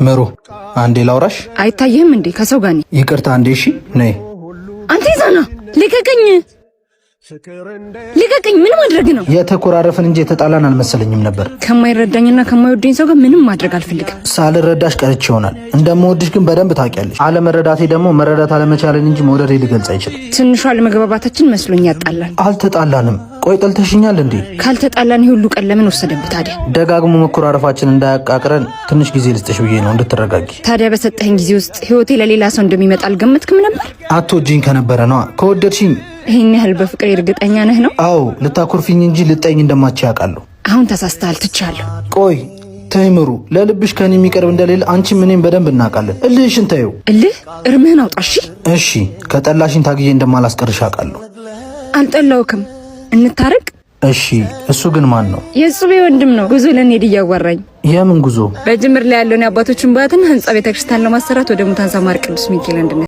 ምሩ አንዴ ላውራሽ። አይታየህም እንዴ? ከሰው ጋር ነኝ። ይቅርታ አንዴ። እሺ ነይ። አንተ ይዛና ልቀቀኝ፣ ልቀቀኝ። ምን ማድረግ ነው? የተኮራረፍን እንጂ የተጣላን አልመሰለኝም ነበር። ከማይረዳኝና ከማይወደኝ ሰው ጋር ምንም ማድረግ አልፈልግም። ሳልረዳሽ ቀርቼ ይሆናል። እንደምወድሽ ግን በደንብ ታውቂያለሽ። አለመረዳቴ ደግሞ መረዳት አለመቻለን እንጂ መውደዴ ሊገልጽ አይችልም። ትንሿ አለመግባባታችን መስሎኝ ያጣላል። አልተጣላንም። ቆይ ጠልተሽኛል እንዴ? ካልተጣላን ይሄ ሁሉ ቀን ለምን ወሰደብህ ታዲያ? ደጋግሞ መኮራረፋችን እንዳያቃቅረን ትንሽ ጊዜ ልስጥሽ ብዬ ነው፣ እንድትረጋጊ። ታዲያ በሰጠኸኝ ጊዜ ውስጥ ህይወቴ ለሌላ ሰው እንደሚመጣ አልገመትክም ነበር? አትወጂኝ ከነበረ ነዋ። ከወደድሽኝ ይሄን ያህል በፍቅር እርግጠኛ ነህ ነው? አዎ፣ ልታኮርፊኝ እንጂ ልጠኝ እንደማትች ያውቃለሁ። አሁን ተሳስተሃል፣ ትቻለሁ። ቆይ ተይምሩ፣ ለልብሽ ከኔ የሚቀርብ እንደሌለ አንቺ ምንም በደንብ እናውቃለን። እልህሽን ተይው። እልህ እርምህን አውጣ። እሺ፣ ከጠላሽኝ ታግዬ እንደማላስቀርሽ አውቃለሁ። አልጠላውክም፣ እንታረቅ። እሺ፣ እሱ ግን ማን ነው? የሱቤ ወንድም ነው። ጉዞ ለኔ እያወራኝ። የምን ጉዞ? በጅምር ላይ ያለውን የአባቶችን ባትና ህንጻ ቤተክርስቲያን ለማሰራት ወደ ሙታንሳ ማር ቅዱስ ሚካኤል አንድነት